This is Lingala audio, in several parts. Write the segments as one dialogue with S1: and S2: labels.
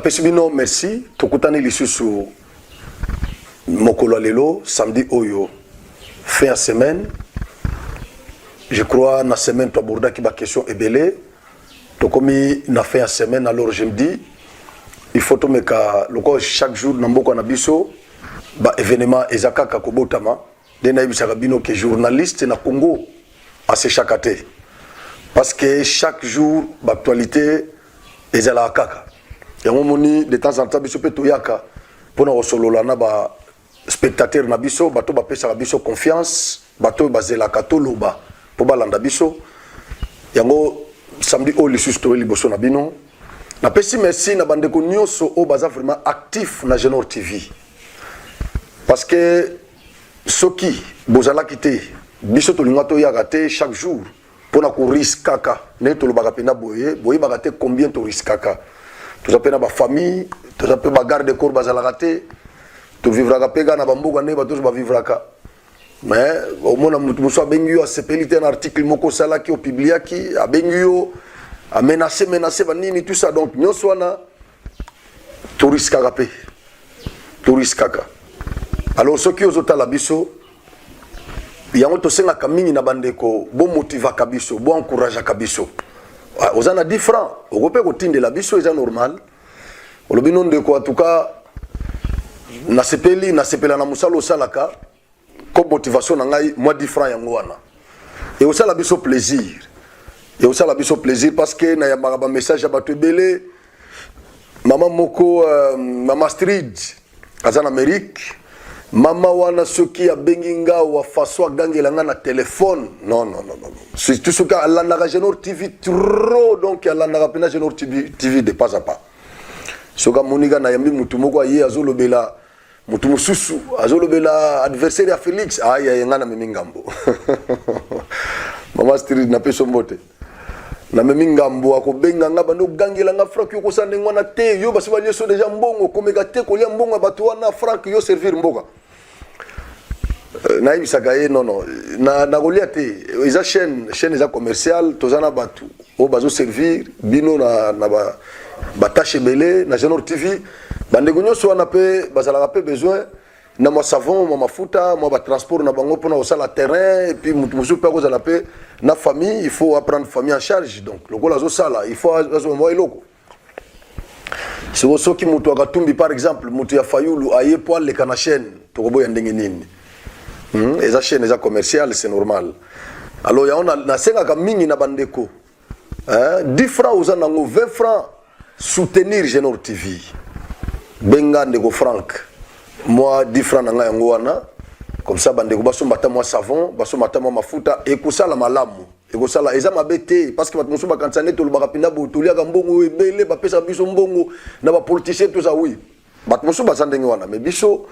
S1: Napesibino merci. Tokutani lisusu mokolo lelo samedi oyo fin de semaine. Je crois na semaine to aborda ki ba question ebele. Tokomi na fin de semaine alors je me dis il faut to meka loko chaque jour na mboko na biso ba événement ezakaka kobotama dena ibisaka bino que journaliste na Congo à se chakate parce que chaque jour l'actualité ezala kaka. Yango moni de temps en temps biso pe toyaka pona osolola na ba spectateur na biso bato ba pesa biso confiance bato bazela katoloba po balanda biso yango samedi o lisu story liboso na bino na pesi merci na bandeko nyonso o baza vraiment actif na Genor TV parce que soki bozala kité biso to linga to yaka te chaque jour pona ko riskaka ne to lobaka pena boye baka te combien to riskaka tout appena ba famille tout appena ba garde corps bazala raté to vivra pega na bamboga ne bato ba vivraka mais au moins mutu muso bengiyo a sepelité un article moko sala ki o publiaki a bengiyo a menacé banini tout ça donc nyonso wana to riskaka pe to riskaka alors soki ozotala biso yango to senga kamingi na bandeko bo motivaka biso bo encourageaka biso ozana 10 francs okope ko tindela biso eza normal olobino ndeko en tout cas na sepela na musalo salaka comme motivation na ngai moi 10 francs yango wana et osala biso plaisir parce que na yambaka ba message ya bato ebele mama moko mama Street aza na Amérique mama wana soki ya benginga wa faso gangela nga na téléphone non c'est tout ce cas la Genor TV trop donc la pena Genor TV de pas à pas soka moniga na yambi mutu moko ye azolobela mutu mususu azolobela adversaire ya Félix aya nga na memingambo mama Street na peso mbote na memingambo akobenga nga bando gangela nga franc yo kosande ngwana te yo basi balio so déjà mbongo komeka te kolia mbongo bato wana franc yo servir mboka na ibisaka ye non na kolia te eza chaîne eza commercial tozana batu o bazo servir bino na ba tâche belé na Genor TV bande gonyo so na pe bazala pe besoin na mo savon mo mafuta mo ba transport na bango pona osala terrain et puis musu pe ko zala pe na famille il faut prendre famille en charge donc le gola zo sala il faut azo mo eloko si wo soki mutu akatumbi par exemple mutu ya fayulu aye po le kana chaîne to kobo ya ndenge nini eza chaîne eza commercial c'est normal alors ya on na senga ka mingi na bandeko 10 francs aux anango 20 francs soutenir Genor TV benga ndeko franc moi 10 francs na nga yango wana comme ça bandeko baso mata moi savon baso mata moi mafuta et kusala malamu et kusala eza mabete parce que bato musu bakansane to lobaka pinda botolia ka mbongo ebele ba pesa biso mbongo na ba politicien tout ça oui bato musu basandenge wana mais biso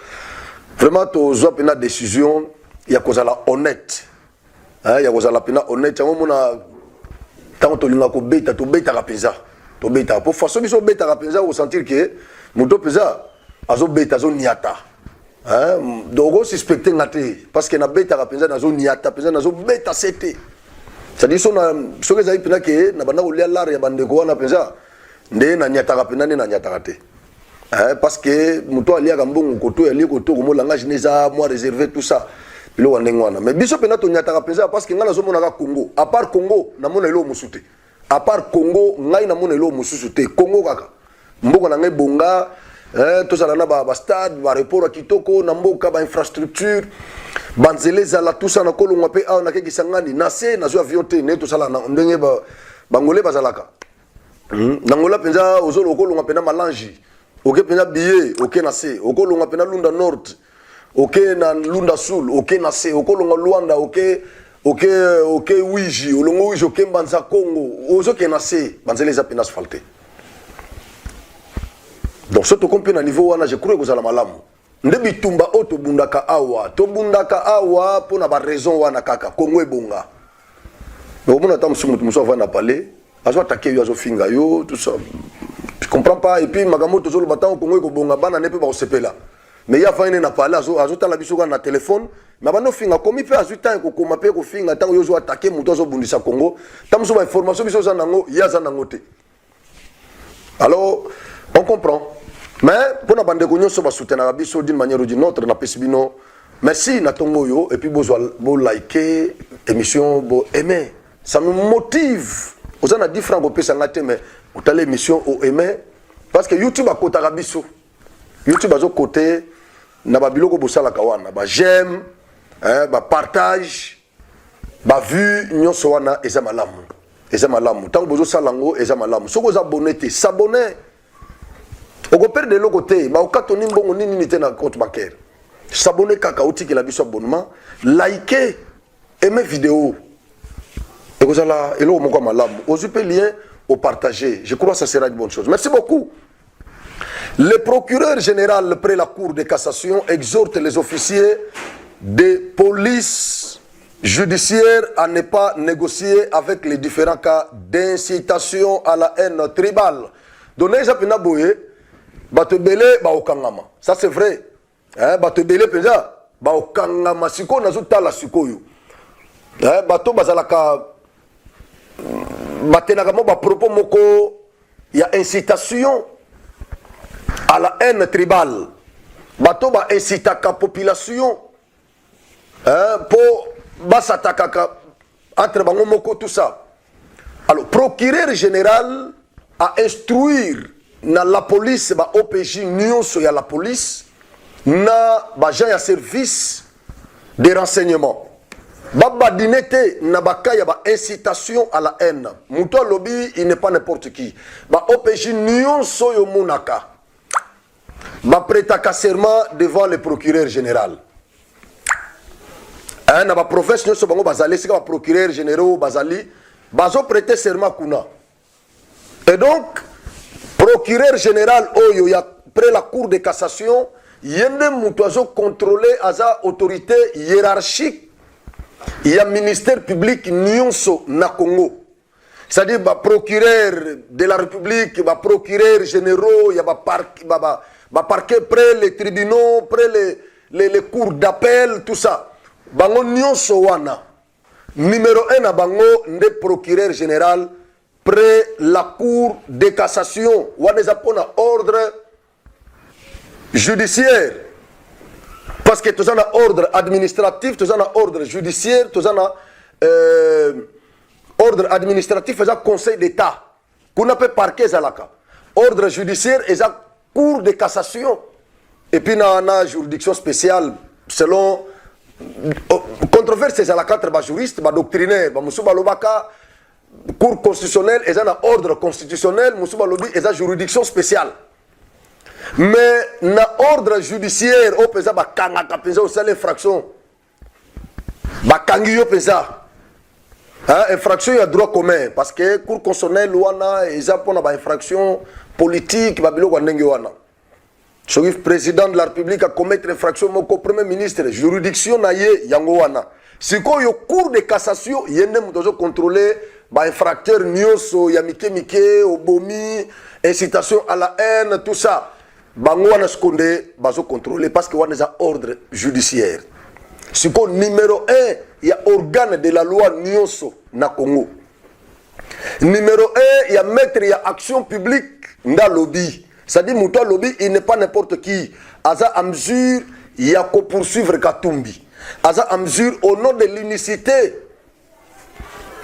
S1: vraiment to zo pena décision ya kozala honnête ya kozala pena honnête yango mona tant to linga ko beta to beta ka pesa to beta pour façon biso beta ka pesa au sentir que muto pesa azo beta zo niata donc suspecter ngate parce que na beta ka pesa na zo niata pesa na zo beta c'était ça dit so na so que zai pena que na banda ko lia lar ya bandeko wana pesa nde na niata ka pena ne na niata ka te parce que muto alia ka mbongo koto ya lia koto ko mo langage neza moi réservé tout ça bilo wandengwana mais biso pena to niata ka pesa parce que ngana zo mona ka Congo à part Congo na mona elo musute à part Congo ngai na mona elo mususu Congo kaka mboko na ngai bonga to sala na ba stade ba report a kitoko na mboka ba infrastructure banzeleza la tout ça na kolongwa pe a na ke kisangani na se na zo avion te ne to sala na ndenge ba bangolé bazalaka nangola penza ozolo kolongwa pe na malangi oke penza billet oke na se okolongwa pe na lunda nord oke na lunda sul oke na se okolongwa luanda oke wiji olongo wiji oke mbanza Congo ozo ke na se banzeleza pe na asphalté. Donc ce to compte na niveau wana je crois que za malamu ndebi tumba oto bundaka awa pona ba raison wana kaka Congo ebonga donc mona tam sumu muso va na parler azo attaquer yo azo finga yo tout ça tu comprends pas et puis magamoto zo lo batang Congo ekobonga bana ne pe ba osepela mais ya fa na parler azo tala biso na téléphone mais bano finga komi pe azo ta ko koma pe ko finga tango yo zo attaquer muto zo bundisa Congo tam so ba information biso za nango ya za nango te alors On comprend. Mais pour la bande de so ba soutenir biso d'une manière ou d'une autre na pesibino. Merci na tongo yo et puis bo liker émission bo aimer. Ça me motive. Vous en a 10 francs au pesa ngate mais vous allez émission au aimer parce que YouTube a côté biso. YouTube a côté na ba biloko bosala kawana ba j'aime ba partage ba vue nyonso wana eza malamu. Eza malamu. Tant bozo salango eza malamu. Soko za abonné te s'abonner. Oko perdre de l'autre côté, ba okatoni mbongo nini nité na compte bancaire. S'abonner kaka otiki la biso abonnement, liker, aimer vidéo. Eko zala elo moko malamu. Ozupe lien au partager. Je crois que ça sera une bonne chose. Merci beaucoup. Le procureur général près la Cour de cassation exhorte les officiers de police judiciaire à ne pas négocier avec les différents cas d'incitation à la haine tribale. Donnez ça pena boye, batebele ba okangama. Ça c'est vrai. Hein, batebele penza ba okangama siko nazo tala sikoyo. Hein, bato bazalaka batenaka mo ba propos moko ya incitation à la haine tribale. Bato ba incitaka population hein, pour basataka entre bango moko tout ça. Alors procureur général a instruire na la police ba OPJ nyonso ya la police na ba gens ya service de renseignement. Baba dinete na bakaya ba incitation à la haine. Muto lobby il n'est pas n'importe qui. Ba OPJ nyonso yo munaka. Ba prêtaka serment devant le procureur général. Hein, na ba professeur nyonso bango bazali sika ba procureur généraux bazali bazo prêter serment kuna. Et donc procureur général oyo ya près la cour de cassation yende mutu azo contrôler aza autorité hiérarchique il y a ministère public nyonso na Congo. C'est-à-dire ba procureur de la République, ba procureur généraux, il y a ba parquet près les tribunaux, près les cours d'appel, tout ça. Bango nyonso wana. Numéro 1 na bango nde procureur général près la cour de cassation. Wana zapona ordre judiciaire. Parce que tu as un ordre administratif, tu as un ordre judiciaire, tu as un ordre administratif, tu as un conseil d'État. Qu'on appelle parquet zalaka. Ordre judiciaire et un cour de cassation. Et puis, il y a une juridiction spéciale selon. Controverse zalaka entre juristes, doctrinaires, Moussouba Lobaka, cour constitutionnelle et un ordre constitutionnel, Moussouba Lobi et une juridiction spéciale. Mais na ordre judiciaire au pesa ba kanga kapeza au sale infraction ba kangi yo pesa hein infraction ya droit commun parce que cour constitutionnelle wana eza pona ba infraction politique ba biloko ndenge wana soki président de la république a commettre infraction moko premier ministre juridiction na ye yango wana siko yo cour de cassation yende mutozo contrôler ba infracteur nyonso ya mike obomi incitation à la haine tout ça. Bango wana seconde bazo contrôler parce que wana za ordre judiciaire. Siko numéro 1 il y a organe de la loi nyonso na Congo. Numéro 1 il y a maître il y a action publique nda lobby. C'est-à-dire muto lobby il n'est pas n'importe qui. Aza à mesure il y a qu'on poursuivre Katumbi. Aza à mesure au nom de l'unicité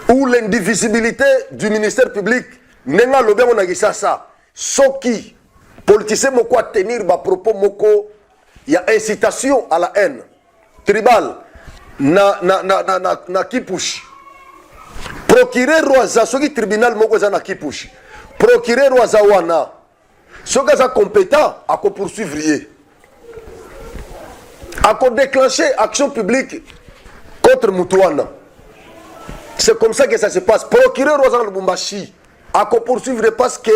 S1: ou l'indivisibilité du ministère public. Nenga lobby on a dit ça. Soki politicien moko à tenir ba propos moko il y a incitation à la haine tribal na kipush procureur roza soki tribunal moko za na kipush procureur roza wana soki za compétent à ko poursuivre lié à ko déclencher action publique contre Mutuana. C'est comme ça que ça se passe. Procureur roza Lubumbashi à ko poursuivre parce que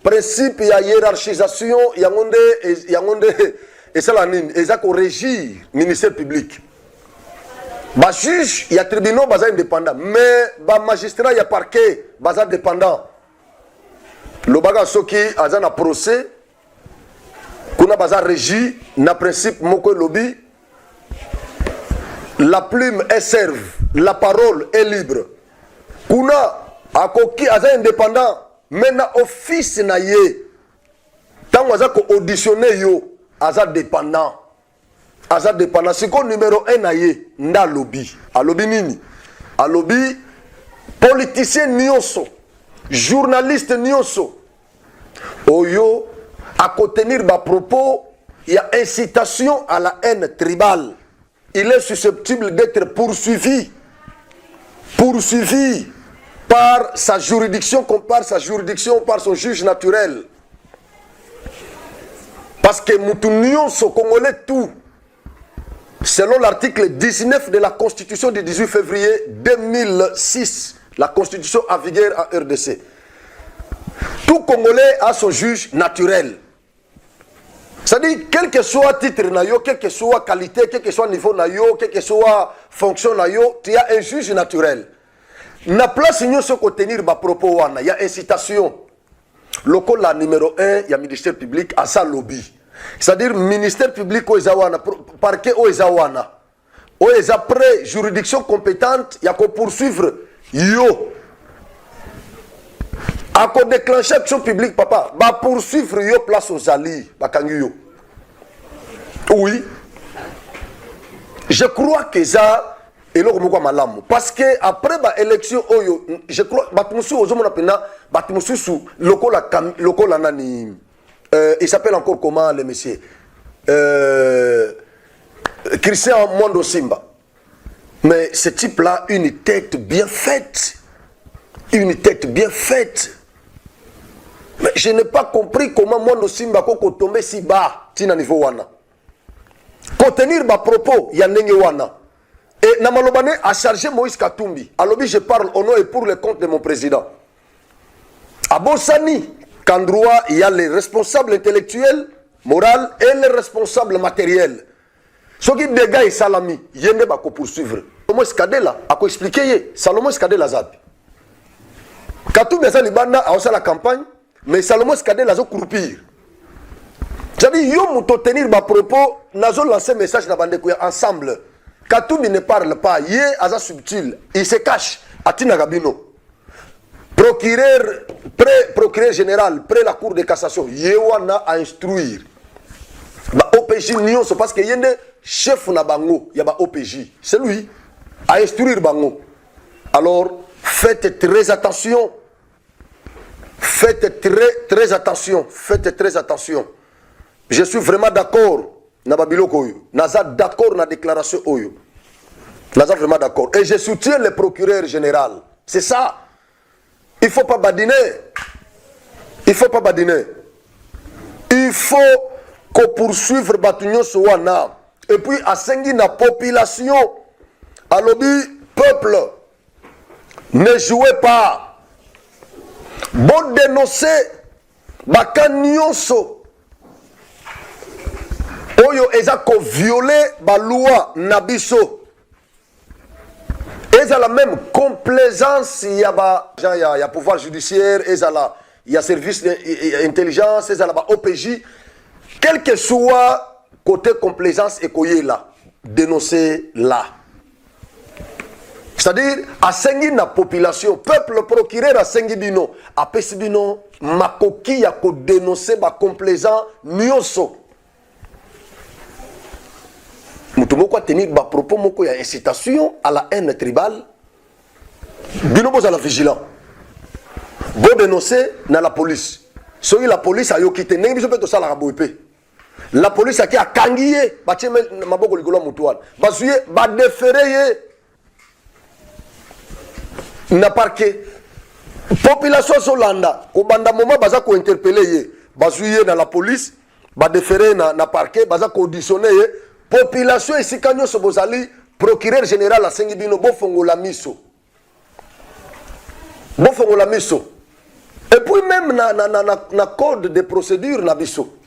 S1: principe ya hiérarchisation yangonde et ça la nine et ça ko régir ministère public ba juge ya tribunal baza indépendant mais ba magistrat ya parquet baza dépendant lobaga soki aza na procès kuna baza régi na principe moko lobby la plume est serve la parole est libre kuna akoki aza indépendant. Maintenant, office na ye, tant que vous auditionné yo aza dépendant c'est quoi numéro 1 naye nda lobby alobi nini alobi politicien nyonso journaliste nyonso oyo à contenir ba propos il y a incitation à la haine tribale il est susceptible d'être poursuivi par sa juridiction par son juge naturel. Parce que nous sommes congolais tout. Selon l'article 19 de la Constitution du 18 février 2006, la Constitution en vigueur en RDC. Tout Congolais a son juge naturel. C'est-à-dire, quel que soit titre, quelle que soit qualité, quel que soit niveau, quelle que soit fonction, tu as un juge naturel. Na place nous se contenir ba propos wana, il y a incitation. Local la numéro 1, il y a ministère public à sa lobby. C'est-à-dire ministère public au Ezawana, parquet au Ezawana. Au après juridiction compétente, il y a qu'à poursuivre yo. À quoi déclencher action publique, papa, bah poursuivre yo place aux alliés, bah kanguyo. Oui. Je crois que ça. Et là, parce que après l'élection, je crois il s'appelle encore comment le monsieur Christian Mondo Simba. Mais ce type-là, une tête bien faite. Mais je n'ai pas compris comment Mondo Simba peut tomber si bas, tina niveau wana. Contenir ma propos, il y a nenge wana. Et Namalobane a chargé Moïse Katumbi. Alors je parle au nom et pour le compte de mon président. À Bonsani, qu'endroit il y a les responsables intellectuels, moraux et les responsables matériels. Ce qui dégâts et salami, il y a pas poursuivre. Salomon Skadela a expliqué Salomon Skadela Zabi. Katumbi a Libana a la campagne, mais Salomon Skadela a croupir. C'est-à-dire, yo mouto tenir ma propos, nazo lancer message na bande ensemble. Katumbi ne parle pas, il est subtil, il se cache à Tinagabino. Procureur général, près la cour de cassation, Yewana à instruire. OPJ Nyon, c'est parce qu'il y a un chef na bango, il y a OPJ. C'est lui, à instruire bango. Alors, faites très attention. Faites très attention. Je suis vraiment d'accord. Naza d'accord na déclaration Oyo. Naza vraiment d'accord. Et je soutiens le procureur général. C'est ça. Il ne faut pas badiner. Il faut qu'on poursuive Batunyo Sowana. Et puis, à Sengi, la population, à l'objet, peuple, ne jouez pas. Bon dénoncer, Bakanyonso. Oyo ezako violer ba loi nabiso. Eza la même complaisance il y a pouvoir judiciaire, il y a service d'intelligence, il y a OPJ. Quel que soit côté complaisance et koye là, dénoncer là. C'est-à-dire à sengi na population, peuple procureur à sengi bino, à pesi bino makoki ya ko dénoncer ba complaisant nyonso. Moutoumoko a tenir ba propos moko ya incitation à la haine tribale. Bino boza la vigilant. Bon dénoncer na la police. Soki la police a yo quitté nengi biso peto sala raboipe. La police a qui a kangiye ba tcheme maboko likolo mutuan. Ba suye ba déférer na parquet. Population solanda ko banda moment baza ko interpeller ye. Ba suye na la police ba déférer na parquet baza ko auditionner ye. Population ici quand nous sommes allés procureur général à Sengibino bofongola miso. Et puis même na code de procédure na biso.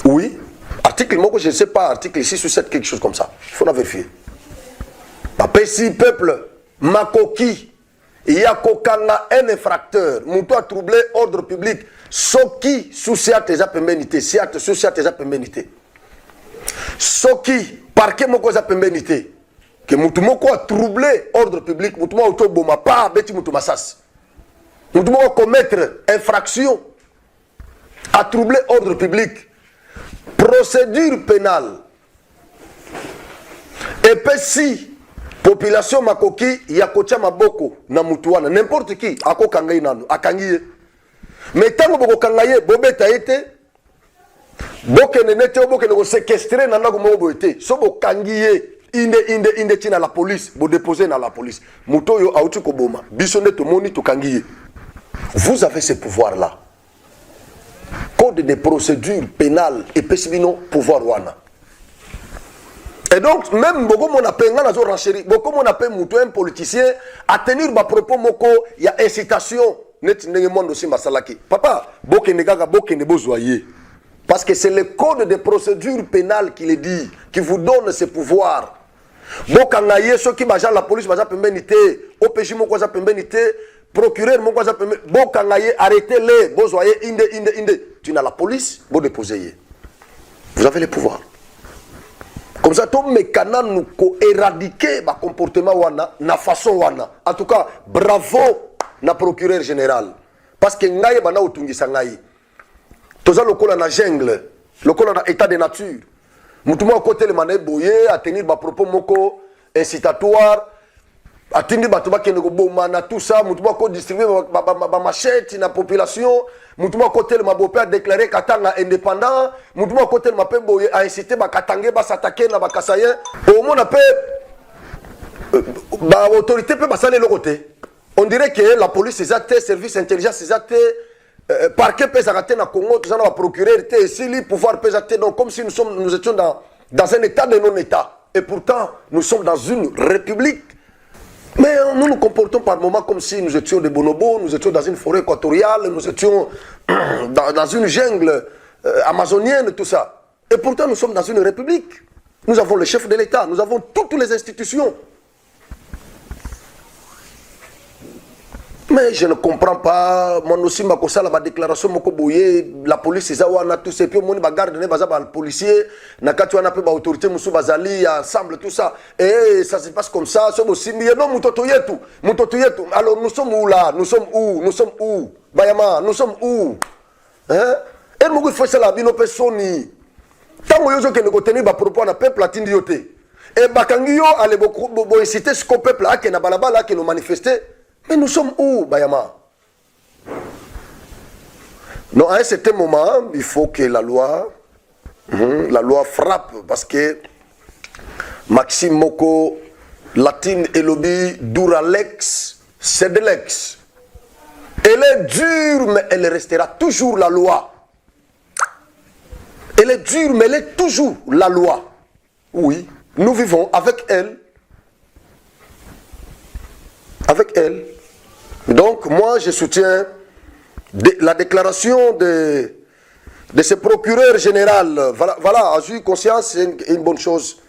S1: Oui, article moi je ne sais pas article 6 ou 7 quelque chose comme ça. Il faut la vérifier. Papa si peuple makoki il y a kokanga un infracteur, muto a troublé ordre public, soki soucia tes apembenité, siate soucia tes apembenité. Soki parquet moko za pembenité que mutu moko a troublé ordre public, mutu moko autoboma pas beti mutu masas. Mutu moko commettre infraction à troubler ordre public, procédure pénale. Et puis si population makoki yakocha maboko na mutuana n'importe qui ako kangai nanu akangiye. Mais tango boko kangaye bobeta ete boke nenete boke nego séquestrer nanda ko mobo ete so bo kangiye inde tina la police bo déposer dans la police muto yo auti ko boma biso nde to moni to kangiye. Vous avez ce pouvoir là. Code de procédure pénale et pesibino pouvoir wana. Et donc, même beaucoup mon appel, beaucoup mon appel, un politicien, à tenir ma propos moko, il y a incitation. Papa, beaucoup ne besoin. Parce que c'est le code de procédure pénale qui le dit, qui vous donne ce pouvoir. Beaucoup ceux qui m'agent la police, m'agent pénalité, OPJ mon quoi pénalité, procureur mon quoi pénalité, beaucoup arrêtez-les, besoin inde. Tu n'as la police, vous déposez. Vous avez le pouvoir. Comme ça, tout mes canaux nous éradiquer le comportement wana, na façon wana. En tout cas, bravo na procureur général. Parce que ngaye bana utungisa ngaye. Toza lokola na jungle, lokola na état de nature. Mutuma côté le mané boye à tenir ba propos moko incitatoire, à tenir ba tuba kene ko bomana tout ça, mutuma ko distribuer ba machette na population. Mutuma côté le mabope a déclaré Katanga indépendant. Mutuma côté le mapé boye a incité ba Katangé ba s'attaquer na ba Kasayen. Au moins ba autorité peut passer le côté. On dirait que la police c'est acté, service intelligence c'est acté, parquet peut s'arrêter na Congo, tout ça va procurer était ici, le pouvoir peut s'acter. Donc comme si nous étions dans un état de non-état. Et pourtant nous sommes dans une république. Mais nous nous comportons par moments comme si nous étions des bonobos, nous étions dans une forêt équatoriale, nous étions dans une jungle amazonienne, tout ça. Et pourtant, nous sommes dans une république. Nous avons le chef de l'État, nous avons toutes les institutions. Mais je ne comprends pas. Moi aussi, ma déclaration, la police, tout ça, puis mon garde, les policiers, autorité, ensemble, tout ça. Et ça se passe comme ça. Non, alors nous sommes où là? Nous sommes où? Nous sommes où? Bayama, nous sommes où? Hein? Et nous faisons ça, nous personne. Tant que nous avons tenu des propos à peuple à Tindioté. Et Bakangio allait beaucoup inciter ce peuple là qui n'a pas là qui nous manifestait. Mais nous sommes où, Bayama? Non, à un certain moment, il faut que la loi frappe, parce que Maxime Moko, Latine Elobi, Duralex, c'est de l'ex. Elle est dure, mais elle restera toujours la loi. Elle est dure, mais elle est toujours la loi. Oui, nous vivons avec elle. Avec elle. Donc, moi, je soutiens la déclaration de ce procureur général. Voilà, à juste conscience, c'est une bonne chose.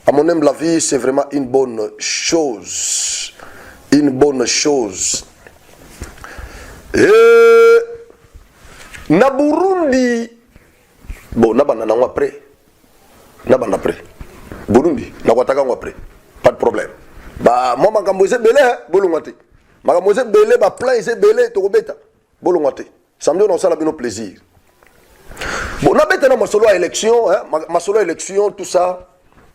S1: À mon humble avis, c'est vraiment une bonne chose. Une bonne chose. Et na Burundi, bon, na après. Après. Burundi, na après. Pas de problème. Bah, moi, ma gamboise belé, bolongate. Ma gamboise belé, ba plein, c'est belé, to beta. Bolongate. Ça me donne aussi la plaisir. Bon, na beta na ma solo élection, hein, ma solo élection, tout ça.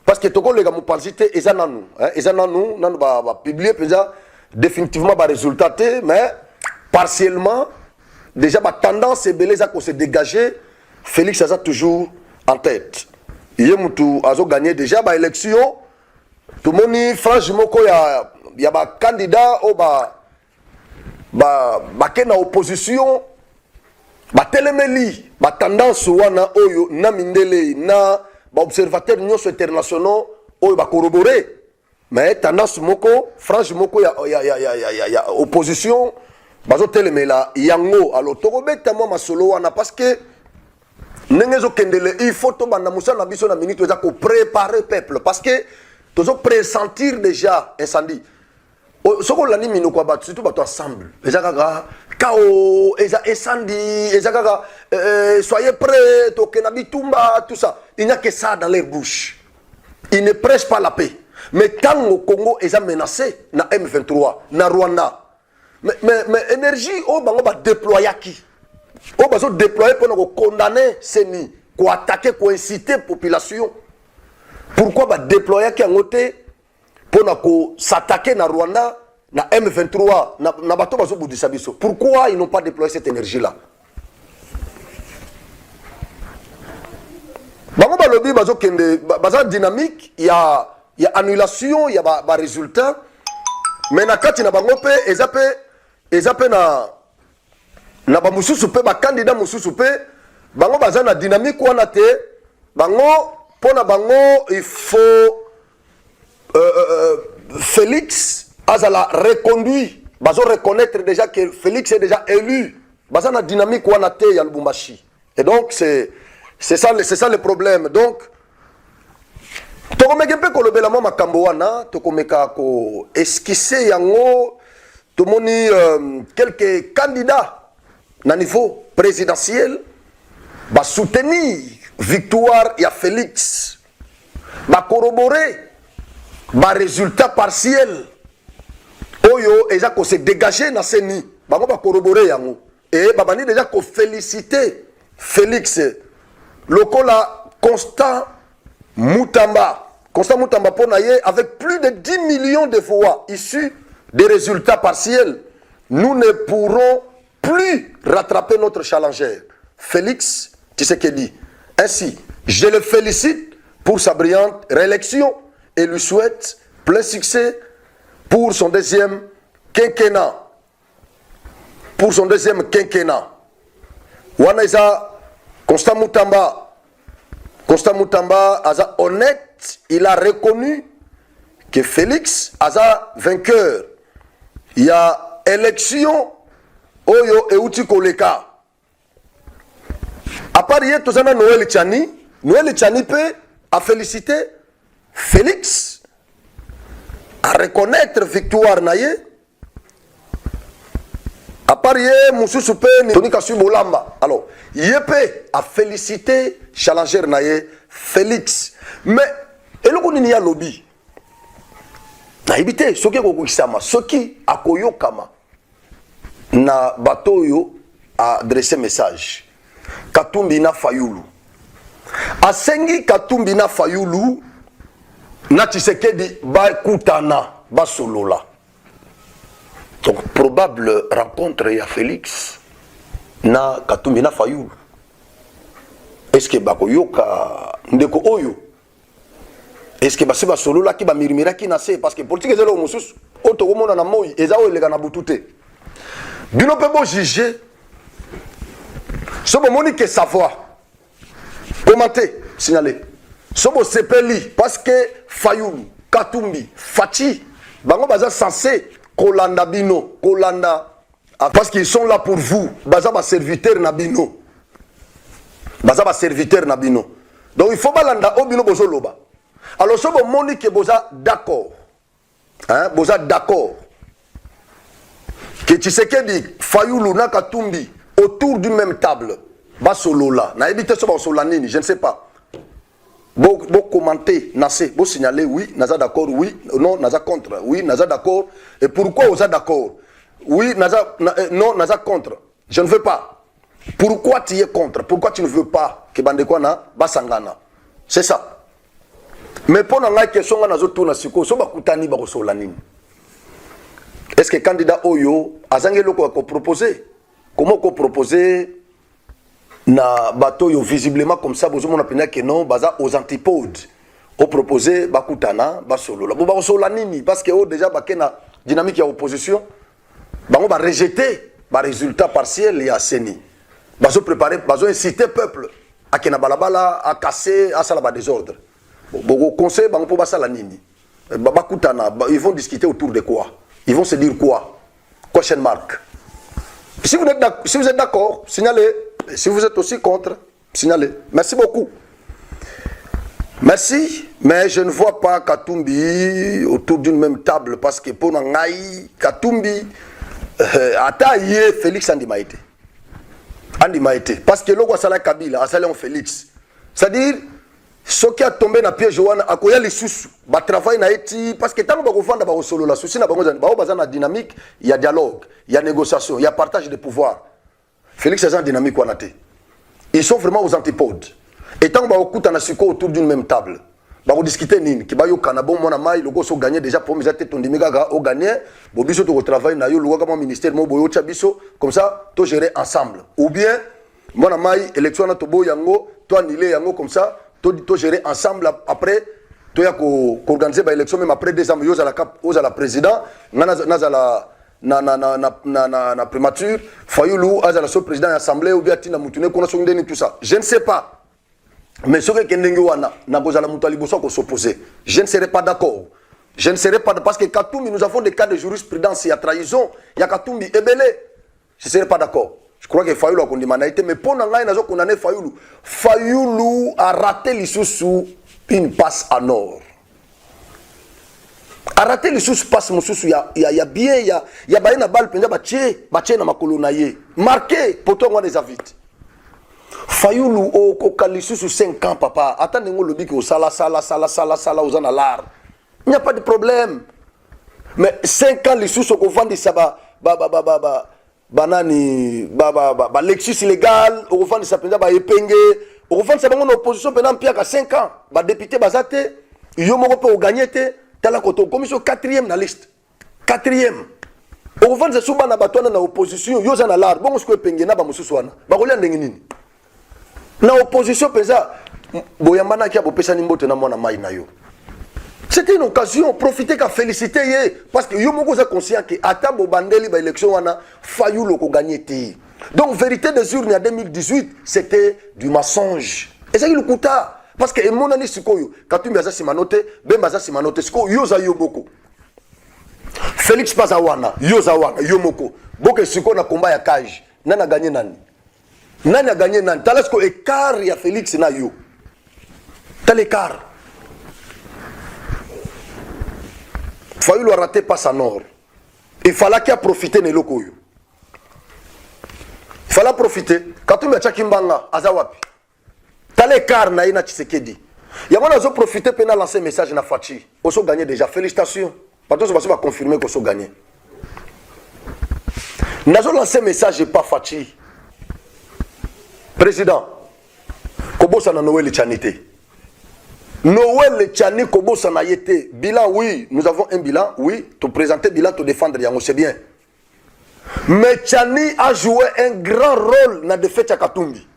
S1: Parce que toko les gars m'ont parlé, ils en ont nous, hein, ils en ont nous, nan ba publier déjà définitivement ba résultat, mais partiellement, déjà ba tendance et belé ça qu'on s'est dégagé. Félix a toujours en tête. Il a gagné déjà ba élection. Tout le monde, franchement, il y a des candidats qui sont en opposition, qui tendance na mindele, na observateurs internationaux, qui corroborer. Mais tendance, franchement, il y a opposition, il y a alors, parce que il faut préparer le peuple. Parce que tu dois pressentir déjà incendie. Ce qu'on a dit, surtout ensemble. Chaos, incendie, soyez prêts, tout ça. Il n'y a que ça dans leur bouche. Ils ne prêchent pas la paix. Mais quand le Congo est menacé, na M23, na Rwanda, mais énergie, on va déployer qui? on va déployer pour condamner CENI, pour attaquer, pour inciter la population. Pourquoi va déployer qui a noté pour s'attaquer na Rwanda, na M23, na bateau bazo boudissa biso. Pourquoi ils n'ont pas déployé cette énergie-là? Bango ba lobby bazo kende baza dynamique, il y a annulation, il y a résultat. Mais na kati na bango pe ezape na ba mususu pe ba candidat mususu pe bango baza na dynamique wana te bango pona bango il faut Félix azala reconduit bazo reconnaître déjà que Félix est déjà élu baza na dynamique wana te ya Lubumbashi. Et donc c'est ça le problème. Donc tokomeka mpe kolobela mwa makambo wana tokomeka ko esquisser yango tomoni quelques candidats na niveau présidentiel ba soutenir victoire ya Félix ba corroborer ba résultat partiel oyo eza ko se dégager na CENI bango ba corroborer yango et ba bani déjà ko féliciter Félix lokola Constant Mutamba Ponaye, avec plus de 10 millions de voix issus des résultats partiels, nous ne pourrons plus rattraper notre challenger, Félix Tshisekedi. Ainsi, je le félicite pour sa brillante réélection et lui souhaite plein succès pour son deuxième quinquennat. Wanaisa Constant Mutamba aza honnête, il a reconnu que Félix aza vainqueur. Il y a élection oyo euti koleka. À part hier, tout ça Noël Tchani peut a félicité Félix à reconnaître victoire naye. À part hier, Moussou peut Tony Kassu Bolamba. Alors, Yépe a félicité challenger naye Félix. Mais eloko nini ya lobby na ibité soki kokokisama soki akoyokama na bato yo a adresser message Katumbi na Fayulu asengi Katumbi na Fayulu na Tshisekedi ba kutana ba solola. Donc probable rencontre ya Félix na Katumbi na Fayulu. Est-ce que bakoyoka ndeko oyo? Est-ce que basi ba solo la ki ba mirimira ki na se parce que politique ezelo mususu oto komona na moi ezao elega na butute. Bino pe bo juger. Sobo moni que savoir. Commenter, signaler. Sobo sepeli parce que Fayulu, Katumbi, Fachi bango baza censé kolanda bino, kolanda parce qu'ils sont là pour vous. Baza ba serviteur na bino. Donc il faut balanda obino bozo loba. Alors si vous moni que boza d'accord. Hein, boza d'accord. Que Tshisekedi Fayulu na Katumbi autour d'une même table. Ba solola. Na éviter so ba solanini, je ne sais pas. Bo commenter, nase, bo signaler oui, naza d'accord, oui, non, naza contre, oui, naza d'accord. Et pourquoi oza d'accord? Oui, naza non, naza contre. Je ne veux pas. Pourquoi tu es contre? Pourquoi tu ne veux pas que Bandekwana basangana? C'est ça. Mais pour la question, on a tourné sur quoi? Est-ce que le candidat Oyo a proposé? Comment qu'on proposer na bateau visiblement comme ça? Vous avez que non, baza aux antipodes. On proposé bakutana basolo. La boba solanini parce que déjà bakena dynamique ya opposition. Bango ba rejeter ba résultat partiel et à CENI. Bazo préparer, bazo inciter peuple à kena balabala, à casser, à salaba désordre. Bon conseil, bango pour basala nini. Bakutana, ils vont discuter autour de quoi? Ils vont se dire quoi? Question marque. Si vous êtes d'accord, signalez. Si vous êtes aussi contre, signalez. Merci beaucoup. Merci, mais je ne vois pas Katumbi autour d'une même table parce que pour Nangaï, Katumbi, Ataïe, Félix Andimaïté. Andimaïté. Parce que l'Ogwa Sala Kabila, Asalé Félix. C'est-à-dire, ce qui a tombé dans le piège, il y a les sous, il travail na eti parce que tant que vous faites dans solo la souci na bango na dynamique, il y a dialogue, il y a négociation, il y a partage de pouvoir. Félix Azan dynamique wana te. Ils sont vraiment aux antipodes. Et tant que okuta na siko autour d'une même table, ba ko discuter nini ki ba yo kana bon mona mai logo so gagner déjà pour mes tête ton dimiga au gagner, bo biso to travail na yo logo comme ministère mo boyo cha biso comme ça to gérer ensemble. Ou bien mona mai élection na to bo yango, to annuler yango comme ça, to gérer ensemble après to ya ko organiser ba élection même après 2 ans yo za la président, na na primature, Fayoulou a la seule président de l'Assemblée ou bien Tina Moutouné qu'on a sondé tout ça. Je ne sais pas. Mais ce que Kendengewana n'a pas la Moutali Bosso qu'on s'opposer. Je ne serai pas d'accord. Je ne serai pas parce que Katoumbi, nous avons des cas de jurisprudence, il y a trahison, il y a Katoumbi et Belé. Je ne serai pas d'accord. Je crois que Fayoulou a condamné. Mais pour nous, nous avons condamné Fayoulou. Fayoulou a raté l'issue une passe en or. Arrêtez les sous passe mon sous il y a bien il y a baina balle penza bache na makolo na ye marqué poto ngwa des avites Fayoulou o ko kalisu sur 5 ans papa attendez ngo lobi ko sala aux en l'art il n'y a pas de problème mais 5 ans les sous ko vendre ça banani Lexus illégal au vendre ça penza ba epenge au vendre ça bango na opposition pendant pia ka 5 ans ba député bazate yo moko pe o gagner te tala koto commission 4e na liste 4e au vendre ça suba na batwana na opposition yo za na lar bongo sko penge na ba mususu wana ba kolia ndenge nini na opposition peza boyambana kia bopesa ni mbote na mwana mai na yo. C'était une occasion, profiter qu'à féliciter parce que yo moko za conscient que ata bo bandeli ba élection wana Fayoulou ko gagner té. Donc vérité des urnes en 2018, c'était du mensonge. Et ça il le coûta parce que mon année sikoyo Katumbi aza simanote Bemba aza simanote siko yo za yo boko. Félix Pazawana yo za wana yo moko. Boke siko na combat ya cage. Nana gagné nani? Nani a gagné nani? Talasko écart ya Félix na yo. Tel écart. Fayoulou a raté pas sa nord. Il fallait qu'il a profité de l'okoyo. Il fallait profiter. Quand tu me dis Kimbanga, Azawapi. T'as l'écart na ina Tshisekedi. Il y a moi qui profité pour lancer un message na Fachi. On s'est gagné déjà. Félicitations. Parce que on va confirmer qu'on s'est gagné. Nous avons lancé un message pas Fachi. Président, Kobosa na Noël Tchanité. Noël Tchani Kobosa na yete. Bilan, oui, nous avons un bilan, oui. Te présenter bilan, te défendre, yango, c'est bien. Mais Tchani a joué un grand rôle dans la défaite à Katumbi.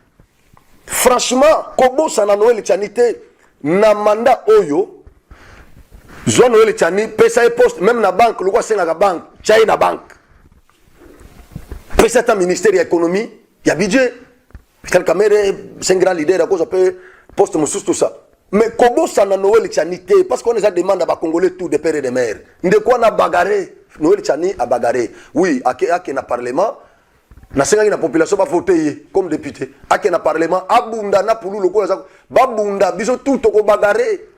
S1: Franchement, Kobosa na Noël Tchanité, na mandat Oyo, Zone Noël Tchani, pesa poste, même na banque, le roi c'est na banque, Tchaï na banque. Pesa un ministère de l'économie, il y a budget. C'est un grand leader, à cause de poste, tout ça. Mais Kobosa na Noël Tchanité, parce qu'on les a demandé à Congolais tout de père et de mère. De quoi on a bagarré? Noël Tchani a bagarré. Oui, ake na parlement, na senga na population va voter comme député. Ake na parlement, abunda na pulu loko babunda biso tout ko bagaré.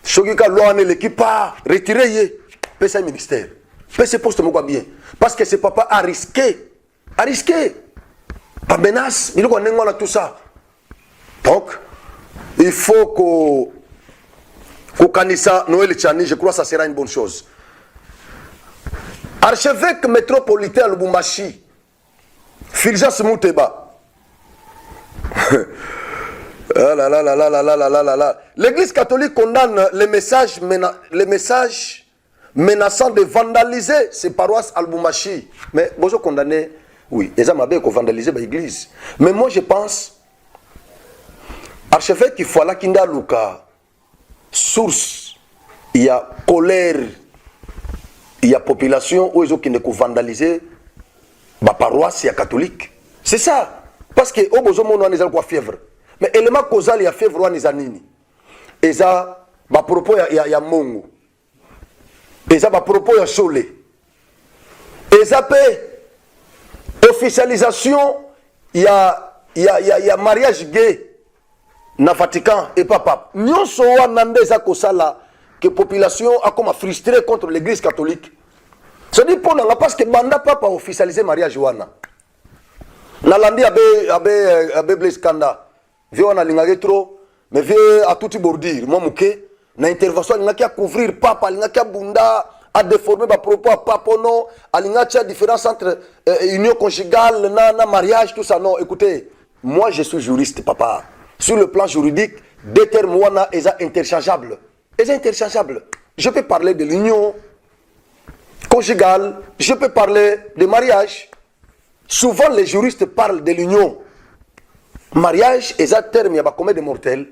S1: Soki ka loi ne l'équipe pas retirer yé. Pesa ministère. Pesa poste moko bien. Parce que ce papa a risqué. A risqué. Pas menace, il ko nengo tout ça. Donc il faut qu'au Kanissa, Noël Tchani, je crois que ça sera une bonne chose. Archevêque métropolitain Lubumbashi, Fulgence Mouteba. L'église catholique condamne les messages menaçant de vandaliser ses paroisses à Lubumbashi. Mais vous condamné, oui, les hommes avaient vandalisé l'église. Mais moi je pense. Archevêque il faut la kinda luka source il y a colère il y a population où ils ont qui ne vandaliser ba paroisse ya catholique c'est ça parce que au besoin on a quoi fièvre mais élément causal il y a fièvre on est nini et ça ba propos ya mongo et ça ba propos ya solé et ça peut officialisation il y a mariage gay na Vatican et papa. Nous sommes en train que la population a comme frustré contre l'église catholique. C'est-à-dire parce que banda papa a officialisé le mariage. Nalandi abe Blaise Kanda. Vieux on a l'ingagé trop, mais vieux à tout bordir. Moi mouké, na intervention l'ingaki a couvrir papa, l'ingaki a bunda, à déformer ma propos, à papono, à la différence entre union conjugale, mariage, tout ça. Non, écoutez, moi je suis juriste, papa. Sur le plan juridique, deux termes sont interchangeables. Ils sont interchangeables. Je peux parler de l'union conjugale, je peux parler de mariage. Souvent, les juristes parlent de l'union. Mariage est un terme, il y a combien de mortels.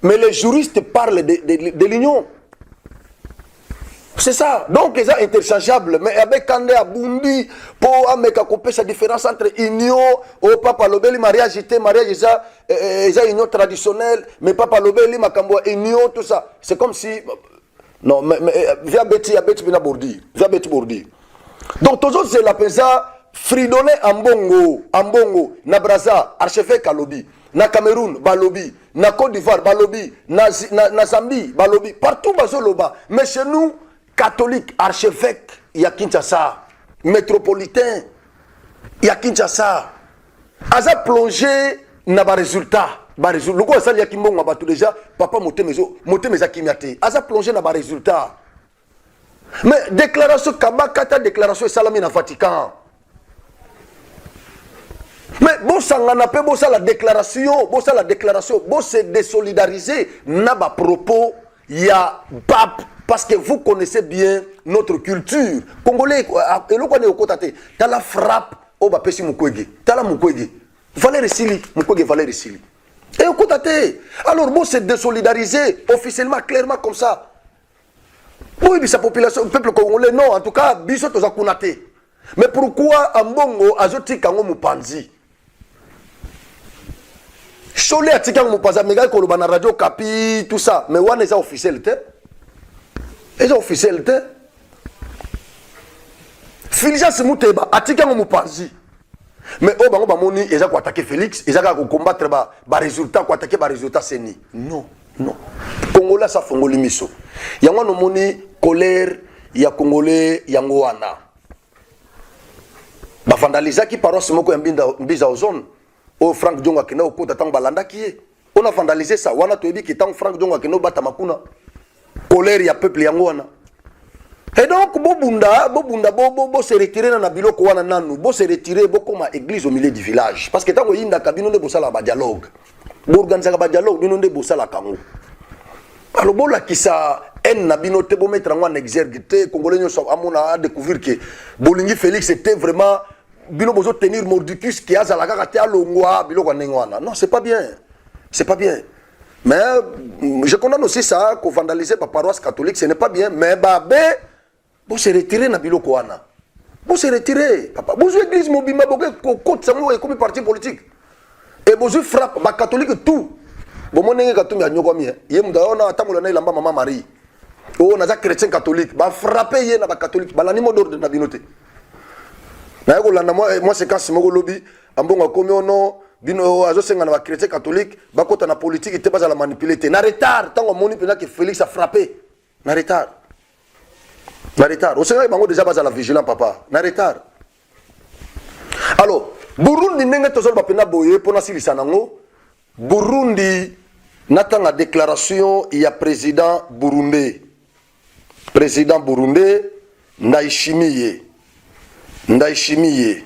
S1: Mais les juristes parlent de l'union. C'est ça. Donc, ils sont interchangeables. Mais avec Kandé Abundi, pour amener sa différence entre union, au Papa Lobeli, mariage, mariage, ils ont union traditionnelle, mais Papa Lobeli, Makambo, union, tout ça. C'est comme si. Non, mais via Betty, Via Betty Bourdi. Donc, toujours, c'est la pesa. Fridolin Ambongo, na Brazza, archevêque Alobi, na Cameroun, Balobi, na Côte d'Ivoire, Balobi, na Zambie, Balobi, partout Bazoloba. Mais chez nous, catholique, archevêque, il y a Kinshasa, métropolitain, il y a Kinshasa. Aza plongé na ba résultat. Le quoi ça, il y a Kimbongo, déjà, papa moté mes akimiate. Aza plongé na ba résultat. Mais déclaration Kabakata, déclaration Salami na Vatican. Mais bon sangana pe bon ça la déclaration, bon se désolidariser n'a pas propos il y a pape parce que vous connaissez bien notre culture congolais et le connaît au côté t'as la frappe au ba pesi mukwege t'as la mukwege Valéry Sili mukwege Valéry Sili et au côté alors bon se désolidariser officiellement clairement comme ça oui sa population le peuple congolais non en tout cas biso toza kunate mais pourquoi ambongo azoti kango mupanzi Cholé a tika mupaza mega ko na radio Kapi tout ça mais wana eza officiel te eza officiel te Fulgence Muteba atika mupanzi mais o bango bamoni eza ko attaquer Félix eza ko combattre ba résultat ko attaquer ba résultat seni non Congolais sa fongoli miso yango no moni colère ya congolais yango wana ba vandaliser ki paroisse moko ya mbiza ozone au Frank Djongo Akena au côté tant balanda qui est on a vandalisé ça wana to ebi ki tant Frank Djongo Akena bata makuna colère ya peuple yango wana et donc bobunda bo se retirer na biloko wana nanu bo se retirer bo comme église au milieu du village parce que tango yinda kabino nde bosala ba dialogue bo organiser ba dialogue bino nde bosala kango alors bo la kisa en na bino te bo mettre en exergue te congolais nyo amona a découvrir que Bolingi Félix était vraiment Bilo bozo tenir mordicus qui a la kaka a longwa bilo kwa nengwana. Non, c'est pas bien. C'est pas bien. Mais je condamne aussi ça qu'on vandaliser par paroisse catholique, ce n'est pas bien. Mais babé, vous se retirer na bilo kwana. Vous se retirer. Papa, vous église mobima boke côte samo et comme parti politique. Et vous frappe ba catholique tout. Bon mon nenge katumi a nyoko mi. Ye mdaona atamola na ilamba maman Marie. Oh na za chrétien catholique, ba frapper ye na ba catholique, ba la mot d'ordre na binote. Moi c'est quand Simoko Lobby, ambongo komi ono, bino azosenga na ba chrétien catholique, bakota na politique était pas à la manipuler. Na retard, tant on moni pena que Félix a frappé. Na retard. Au Sénégal, bango déjà pas à la vigilance papa. Na retard. Alors, Burundi ndenge tozol ba pena boye pona silisa nango. Burundi natanga déclaration il y a président burundais. Président burundais Ndayishimiye. Ndayishimiye.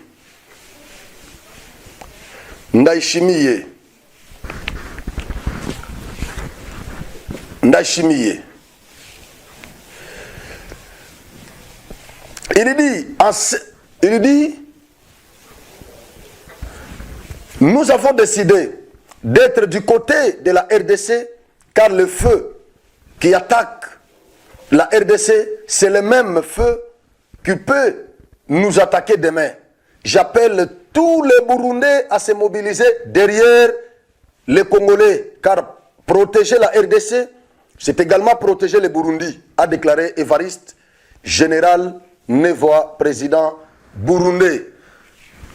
S1: Il dit, nous avons décidé d'être du côté de la RDC car le feu qui attaque la RDC, c'est le même feu qui peut nous attaquer demain. J'appelle tous les Burundais à se mobiliser derrière les Congolais, car protéger la RDC, c'est également protéger les Burundi, a déclaré Évariste, général Nevoa, président burundais.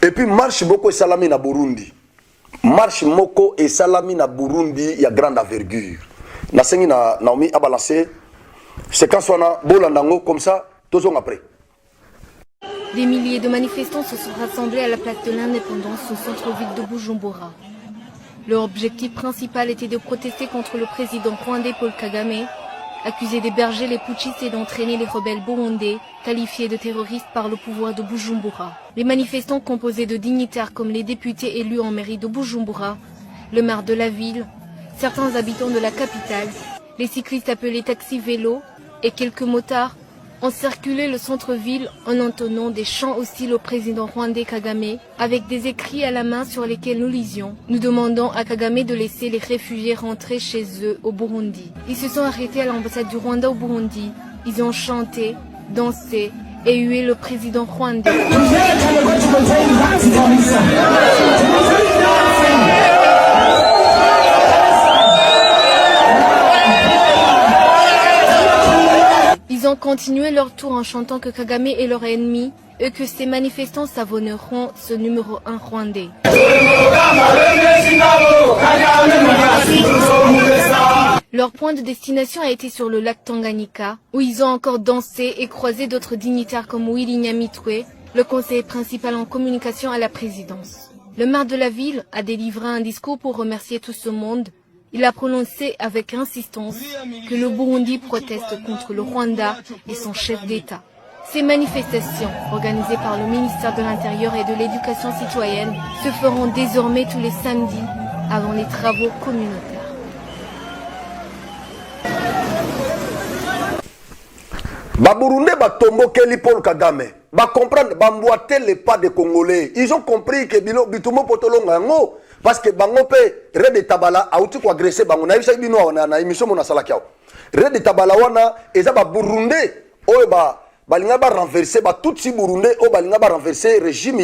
S1: Et puis marche Moko et Salami na Burundi. Marche Moko et Salami na Burundi, il y a grande envergure. Nasengi na Naomi a balancé, c'est quand on a Bolandango comme ça, tous on après.
S2: Des milliers de manifestants se sont rassemblés à la place de l'Indépendance au centre-ville de Bujumbura. Leur objectif principal était de protester contre le président rwandais Paul Kagame, accusé d'héberger les putschistes et d'entraîner les rebelles burundais, qualifiés de terroristes par le pouvoir de Bujumbura. Les manifestants composés de dignitaires comme les députés élus en mairie de Bujumbura, le maire de la ville, certains habitants de la capitale, les cyclistes appelés taxi-vélo et quelques motards ont circulé le centre-ville en entonnant des chants hostiles au président rwandais Kagame avec des écrits à la main sur lesquels nous lisions. Nous demandons à Kagame de laisser les réfugiés rentrer chez eux au Burundi. Ils se sont arrêtés à l'ambassade du Rwanda au Burundi. Ils ont chanté, dansé et hué le président rwandais. Ils ont continué leur tour en chantant que Kagame est leur ennemi et que ces manifestants savonneront ce numéro 1 rwandais. Leur point de destination a été sur le lac Tanganyika, où ils ont encore dansé et croisé d'autres dignitaires comme Willy Nyamitwe, le conseiller principal en communication à la présidence. Le maire de la ville a délivré un discours pour remercier tout ce monde. Il a prononcé avec insistance que le Burundi proteste contre le Rwanda et son chef d'État. Ces manifestations, organisées par le ministère de l'Intérieur et de l'Éducation citoyenne, se feront désormais tous les samedis avant les travaux communautaires.
S1: Baburundais batombo keli Paul Kagame. Ba comprendre, ba mboiter les pas des Congolais. Ils ont compris que bitumbo potolonga ngo. Parce que bango pe Red Tabala a outi ko agresser bango na bisa bino na émission mona salakiao. Red Tabala wana eza ba Burundais oyo balinga ba renverser ba tutsi Burundais o balinga ba renverser régime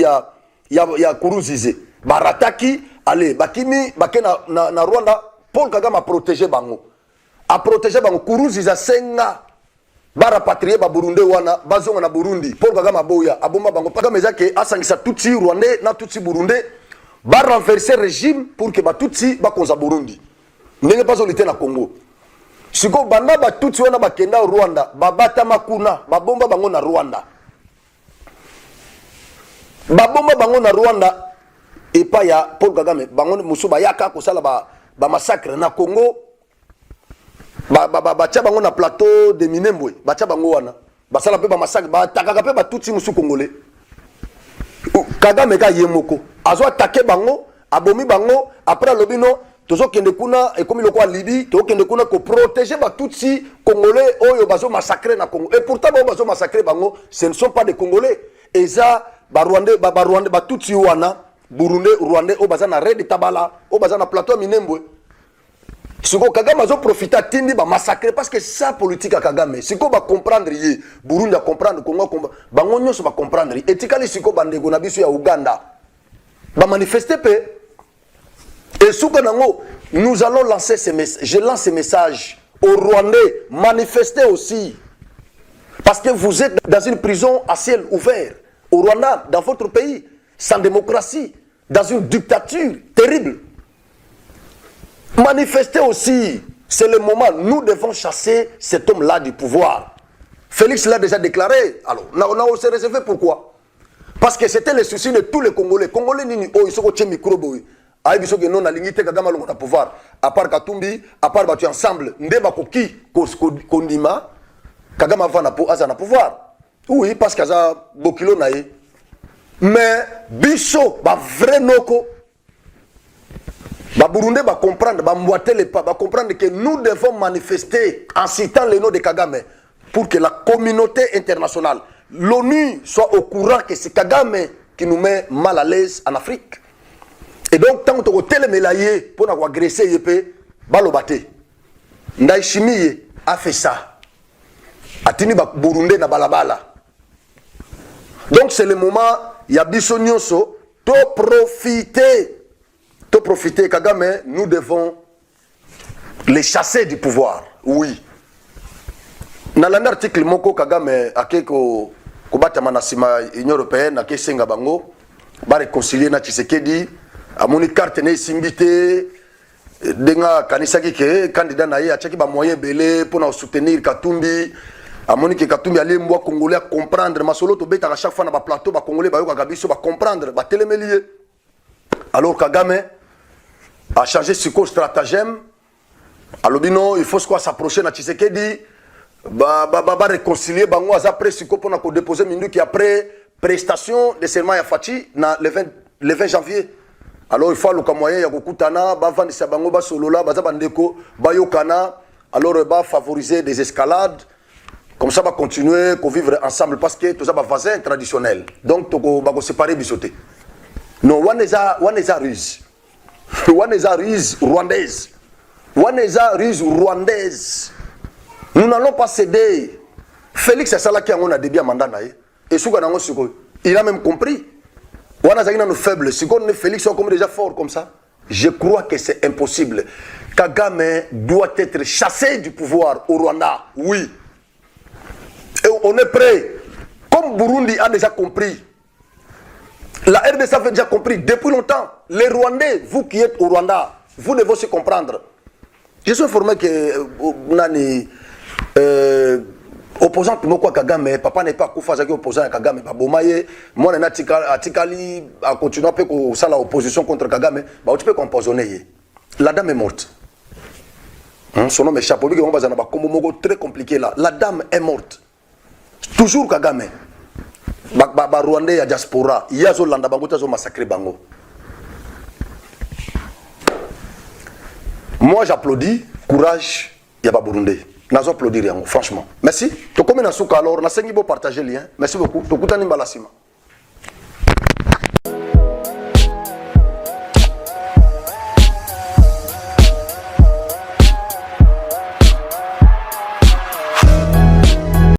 S1: ya Kuruzize. Barataki allez bakimi bakena na Rwanda. Paul Kagame a protégé bango. A protégé bango Kuruzize senga ba rapatrier ba Burundais wana bazonga na Burundi. Paul Kagame aboya abomba bango Kagame ezake asangisa tutsi Rwandais na tutsi Burundais. Va renverser le régime pour que Batutsi va konza Burundi. N'est pas solité na Congo. Si ko banda Batutsi wana bakenda Rwanda, babata makuna, babomba bango na Rwanda. Babomba bango na Rwanda et pas ya Paul Kagame, bango musuba yaka ko sala ba massacre na Congo. Batia bango na plateau de Minembwe, batia bango wana. Ba sala pe ba massacre, ba takaka pe Batutsi musu congolais. Kagame ka yemoko azo attaquer bango abomi bango après lobino tozo kende kuna et comme le quoi Libye to kende kuna ko protéger ba tutsi congolais oyo bazo massacrer na Congo et pourtant bazo massacrer bango ce ne sont pas des congolais et ça ba Rwandais ba tutsi wana Burundais Rwandais o baza na Red Tabala o baza na plateau Minembwe. Siko Kagame azo profiter tindi ba massacrer parce que ça politique à Kagame siko ba comprendre ye Burundi a comprendre Congo bango nyonso ba comprendre etikali siko bandeko na biso ya Uganda ba manifester pe et souka nango nous allons lancer ce message je lance ce message aux Rwandais manifestez aussi parce que vous êtes dans une prison à ciel ouvert au Rwanda dans votre pays sans démocratie dans une dictature terrible. Manifester aussi, c'est le moment. Nous devons chasser cet homme-là du pouvoir. Félix l'a déjà déclaré. Alors, on s'est réservé pourquoi? Parce que c'était le souci de tous les Congolais. Congolais, ils sont au micro. Ils sont non alignés au pouvoir. À part Katumbi, à part battu ensemble, Ndeba Koki, Kondima, Kagame va na pouvoir. Oui, parce qu'il y a beaucoup de naïe. Mais, Bicho, vrai noko. Les Burundais vont comprendre, vont emboîter les pas, vont comprendre que nous devons manifester en citant le nom de Kagame pour que la communauté internationale, l'ONU, soit au courant que c'est Kagame qui nous met mal à l'aise en Afrique. Et donc, tant que tu as télémélaillé pour nous agresser, balobate. Ndaishimi a fait ça. Atini Burundais na balabala. Donc, c'est le moment, il y a Bissonyoso, de profiter. De profiter, Kagame, nous devons les chasser du pouvoir. Oui. Dans l'article Moko Kagame, à Keko, Kobata Manasima, Union Européenne, à Kesenga Bango, va réconcilier na Tshisekedi, à mon carte n'est simbité, denga Kanisaki ke, candidat naïe, à Tchaki ba moyen belé, pour nous soutenir Katumbi, à mon que Katumbi allait moi Congolais comprendre, ma solo to beta à chaque fois na ba plateau, ba Congolais, ba yoka gabiso, ba comprendre, ba télémélier. Alors Kagame, a changé ce stratagème. Alors, il faut s'approcher de Tshisekedi. réconcilier bango après siko pour na déposer minduki après prestation de serment ya Fachi na le 20 janvier. Alors il faut le moyen ya kokutana ba vandisa bango ba solola ba za bandeko ba yokana, alors ba favoriser des escalades comme ça va continuer à vivre ensemble parce que tout ça va voisin traditionnel. Donc to ba ko séparer bisoté. Non, waneza ruse. Waneza ruse rwandaise. Waneza ruse rwandaise. Nous n'allons pas céder. Félix c'est ça là qui a un début à mandat naé. Et souga nango siko. Il a même compris. Waneza ina no faible. Si on Félix est comme déjà fort comme ça. Je crois que c'est impossible. Kagame doit être chassé du pouvoir au Rwanda. Oui. Et on est prêt. Comme Burundi a déjà compris. La RDC avait déjà compris depuis longtemps. Les Rwandais, vous qui êtes au Rwanda, vous devez se comprendre. Je suis informé que Nani opposant Moko Kagame, papa n'est pas Koufazaki opposant à Kagame, Babomaye, moi Atikali a continué à faire la opposition contre Kagame, tu peux composer. La dame est morte. Son nom est Chapeau, très compliqué là. La dame est morte. Toujours Kagame. Rwandais ya diaspora, yazo landa bango tazo massacrer bango. Moi j'applaudis courage ya ba Burundais. Nazo applaudir yango franchement. Merci. To comme na souka alors na sengi bo partager lien. Merci beaucoup. To kutani mbalasima.